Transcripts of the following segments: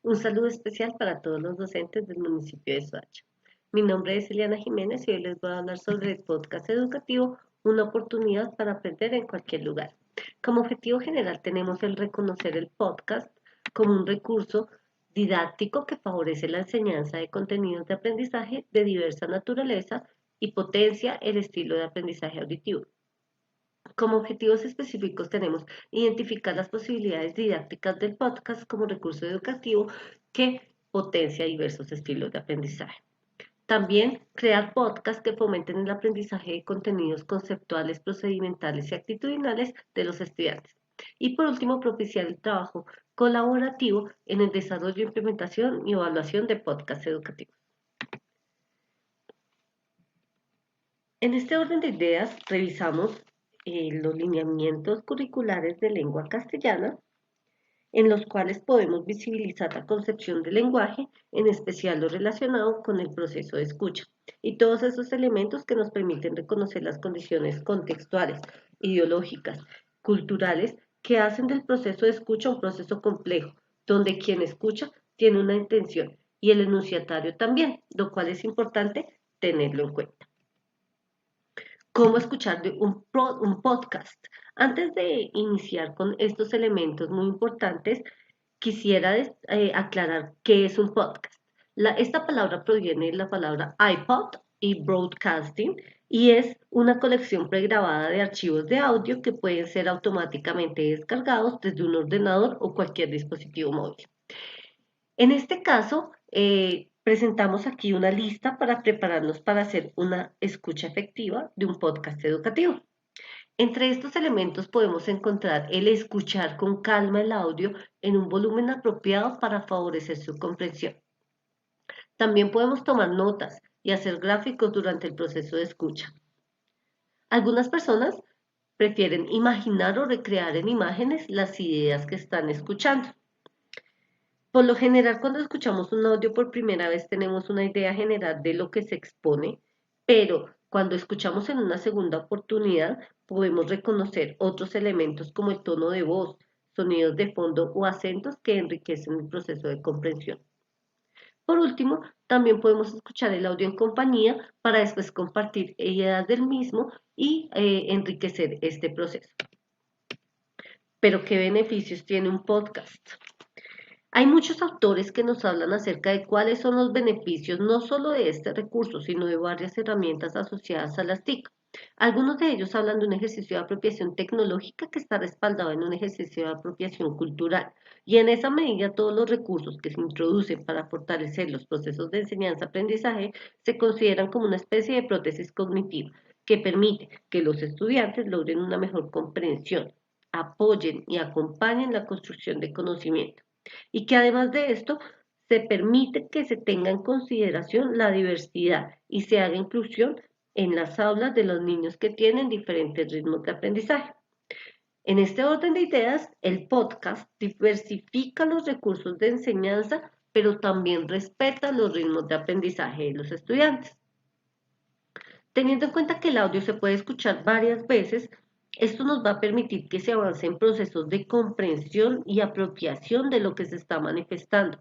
Un saludo especial para todos los docentes del municipio de Soacha. Mi nombre es Eliana Jiménez y hoy les voy a hablar sobre el podcast educativo, una oportunidad para aprender en cualquier lugar. Como objetivo general tenemos el reconocer el podcast como un recurso didáctico que favorece la enseñanza de contenidos de aprendizaje de diversa naturaleza y potencia el estilo de aprendizaje auditivo. Como objetivos específicos tenemos identificar las posibilidades didácticas del podcast como recurso educativo que potencia diversos estilos de aprendizaje. También crear podcasts que fomenten el aprendizaje de contenidos conceptuales, procedimentales y actitudinales de los estudiantes. Y por último, propiciar el trabajo colaborativo en el desarrollo, implementación y evaluación de podcasts educativos. En este orden de ideas, revisamos los lineamientos curriculares de lengua castellana, en los cuales podemos visibilizar la concepción del lenguaje, en especial lo relacionado con el proceso de escucha, y todos esos elementos que nos permiten reconocer las condiciones contextuales, ideológicas, culturales, que hacen del proceso de escucha un proceso complejo, donde quien escucha tiene una intención y el enunciatario también, lo cual es importante tenerlo en cuenta. ¿Cómo escuchar un podcast? Antes de iniciar con estos elementos muy importantes, quisiera aclarar qué es un podcast. Esta palabra proviene de la palabra iPod y broadcasting y es una colección pregrabada de archivos de audio que pueden ser automáticamente descargados desde un ordenador o cualquier dispositivo móvil. En este caso, presentamos aquí una lista para prepararnos para hacer una escucha efectiva de un podcast educativo. Entre estos elementos podemos encontrar el escuchar con calma el audio en un volumen apropiado para favorecer su comprensión. También podemos tomar notas y hacer gráficos durante el proceso de escucha. Algunas personas prefieren imaginar o recrear en imágenes las ideas que están escuchando. Por lo general, cuando escuchamos un audio por primera vez tenemos una idea general de lo que se expone, pero cuando escuchamos en una segunda oportunidad podemos reconocer otros elementos como el tono de voz, sonidos de fondo o acentos que enriquecen el proceso de comprensión. Por último, también podemos escuchar el audio en compañía para después compartir ideas del mismo y enriquecer este proceso. Pero, ¿qué beneficios tiene un podcast? Hay muchos autores que nos hablan acerca de cuáles son los beneficios no solo de este recurso, sino de varias herramientas asociadas a las TIC. Algunos de ellos hablan de un ejercicio de apropiación tecnológica que está respaldado en un ejercicio de apropiación cultural y en esa medida todos los recursos que se introducen para fortalecer los procesos de enseñanza-aprendizaje se consideran como una especie de prótesis cognitiva que permite que los estudiantes logren una mejor comprensión, apoyen y acompañen la construcción de conocimiento y que además de esto se permite que se tenga en consideración la diversidad y se haga inclusión en las aulas de los niños que tienen diferentes ritmos de aprendizaje. En este orden de ideas, el podcast diversifica los recursos de enseñanza, pero también respeta los ritmos de aprendizaje de los estudiantes. Teniendo en cuenta que el audio se puede escuchar varias veces, esto nos va a permitir que se avance en procesos de comprensión y apropiación de lo que se está manifestando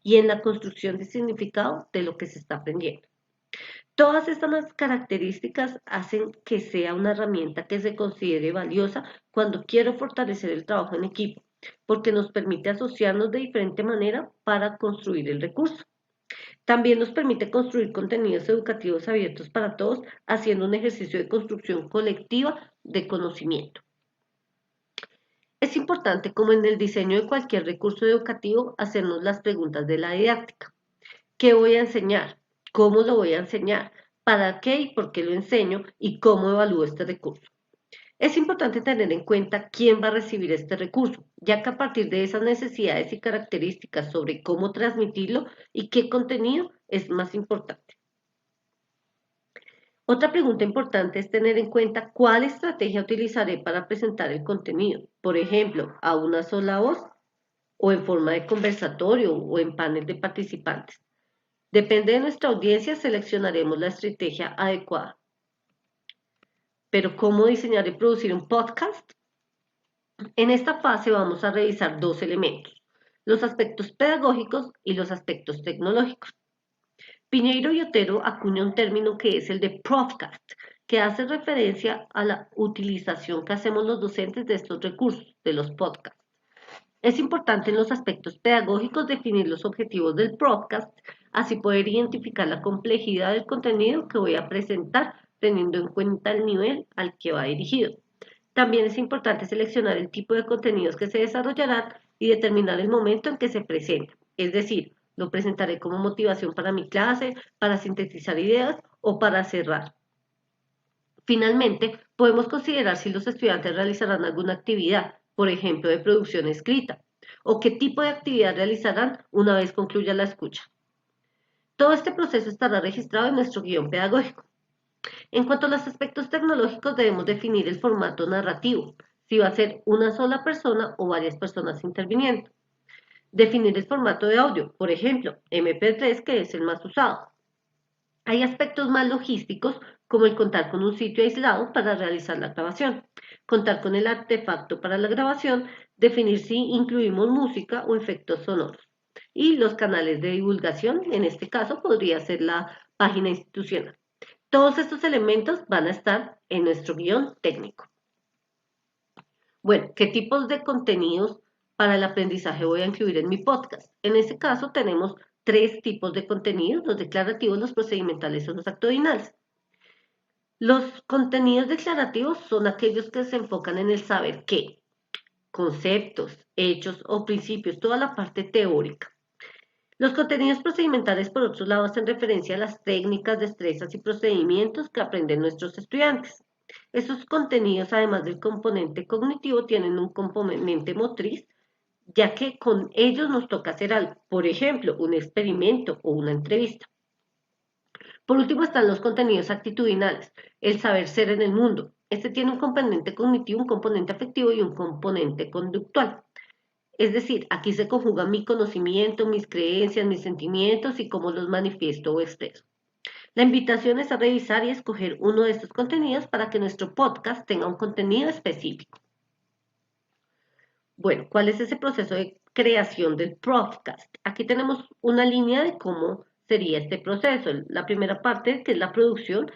y en la construcción de significado de lo que se está aprendiendo. Todas estas características hacen que sea una herramienta que se considere valiosa cuando quiero fortalecer el trabajo en equipo, porque nos permite asociarnos de diferente manera para construir el recurso. También nos permite construir contenidos educativos abiertos para todos, haciendo un ejercicio de construcción colectiva de conocimiento. Es importante, como en el diseño de cualquier recurso educativo, hacernos las preguntas de la didáctica. ¿Qué voy a enseñar? ¿Cómo lo voy a enseñar? ¿Para qué y por qué lo enseño? ¿Y cómo evalúo este recurso? Es importante tener en cuenta quién va a recibir este recurso, ya que a partir de esas necesidades y características sobre cómo transmitirlo y qué contenido es más importante. Otra pregunta importante es tener en cuenta cuál estrategia utilizaré para presentar el contenido, por ejemplo, a una sola voz o en forma de conversatorio o en panel de participantes. Depende de nuestra audiencia, seleccionaremos la estrategia adecuada. Pero ¿cómo diseñar y producir un podcast? En esta fase vamos a revisar dos elementos, los aspectos pedagógicos y los aspectos tecnológicos. Piñeiro y Otero acuña un término que es el de Profcast, que hace referencia a la utilización que hacemos los docentes de estos recursos, de los podcasts. Es importante en los aspectos pedagógicos definir los objetivos del podcast, así poder identificar la complejidad del contenido que voy a presentar, teniendo en cuenta el nivel al que va dirigido. También es importante seleccionar el tipo de contenidos que se desarrollarán y determinar el momento en que se presenta. Es decir, lo presentaré como motivación para mi clase, para sintetizar ideas o para cerrar. Finalmente, podemos considerar si los estudiantes realizarán alguna actividad, por ejemplo, de producción escrita, o qué tipo de actividad realizarán una vez concluya la escucha. Todo este proceso estará registrado en nuestro guión pedagógico. En cuanto a los aspectos tecnológicos, debemos definir el formato narrativo, si va a ser una sola persona o varias personas interviniendo. Definir el formato de audio, por ejemplo, MP3, que es el más usado. Hay aspectos más logísticos, como el contar con un sitio aislado para realizar la grabación, contar con el artefacto para la grabación, definir si incluimos música o efectos sonoros. Y los canales de divulgación, en este caso podría ser la página institucional. Todos estos elementos van a estar en nuestro guión técnico. Bueno, ¿qué tipos de contenidos para el aprendizaje voy a incluir en mi podcast? En este caso tenemos 3 tipos de contenidos: los declarativos, los procedimentales y los actitudinales. Los contenidos declarativos son aquellos que se enfocan en el saber qué, conceptos, hechos o principios, toda la parte teórica. Los contenidos procedimentales, por otro lado, hacen referencia a las técnicas, destrezas y procedimientos que aprenden nuestros estudiantes. Estos contenidos, además del componente cognitivo, tienen un componente motriz, ya que con ellos nos toca hacer algo, por ejemplo, un experimento o una entrevista. Por último están los contenidos actitudinales, el saber ser en el mundo. Este tiene un componente cognitivo, un componente afectivo y un componente conductual. Es decir, aquí se conjuga mi conocimiento, mis creencias, mis sentimientos y cómo los manifiesto o expreso. La invitación es a revisar y escoger uno de estos contenidos para que nuestro podcast tenga un contenido específico. Bueno, ¿cuál es ese proceso de creación del podcast? Aquí tenemos una línea de cómo sería este proceso. La primera parte, que es la producción,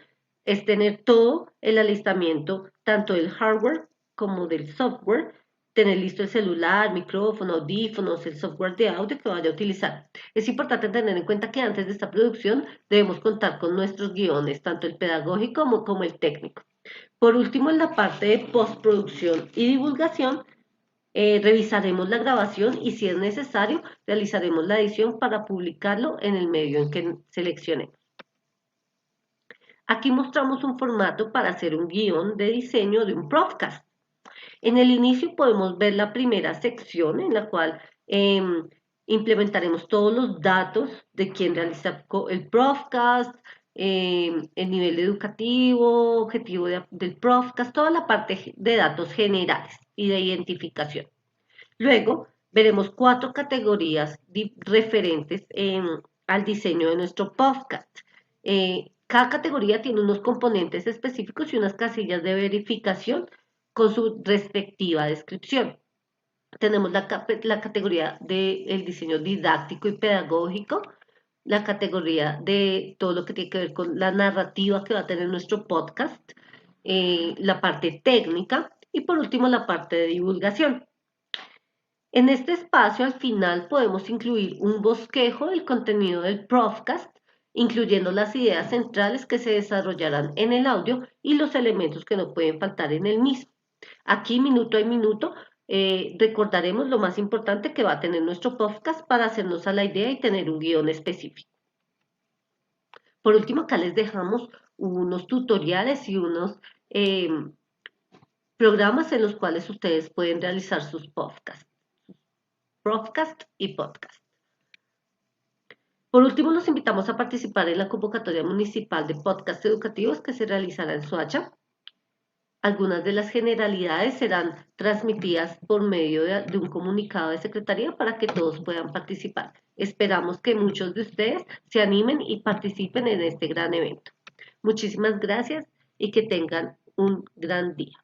es tener todo el alistamiento, tanto del hardware como del software, tener listo el celular, micrófono, audífonos, el software de audio que vaya a utilizar. Es importante tener en cuenta que antes de esta producción debemos contar con nuestros guiones, tanto el pedagógico como el técnico. Por último, en la parte de postproducción y divulgación, revisaremos la grabación y, si es necesario, realizaremos la edición para publicarlo en el medio en que seleccionemos. Aquí mostramos un formato para hacer un guión de diseño de un podcast. En el inicio podemos ver la primera sección en la cual implementaremos todos los datos de quien realiza el podcast, el nivel educativo, objetivo del podcast, toda la parte de datos generales y de identificación. Luego veremos 4 categorías referentes al diseño de nuestro podcast. Cada categoría tiene unos componentes específicos y unas casillas de verificación con su respectiva descripción. Tenemos la categoría del diseño didáctico y pedagógico, la categoría de todo lo que tiene que ver con la narrativa que va a tener nuestro podcast, la parte técnica y por último la parte de divulgación. En este espacio al final podemos incluir un bosquejo del contenido del podcast, incluyendo las ideas centrales que se desarrollarán en el audio y los elementos que no pueden faltar en el mismo. Aquí, minuto a minuto, recordaremos lo más importante que va a tener nuestro podcast para hacernos a la idea y tener un guión específico. Por último, acá les dejamos unos tutoriales y unos programas en los cuales ustedes pueden realizar sus podcasts. Podcast y podcast. Por último, los invitamos a participar en la convocatoria municipal de podcast educativos que se realizará en Soacha. Algunas de las generalidades serán transmitidas por medio de un comunicado de secretaría para que todos puedan participar. Esperamos que muchos de ustedes se animen y participen en este gran evento. Muchísimas gracias y que tengan un gran día.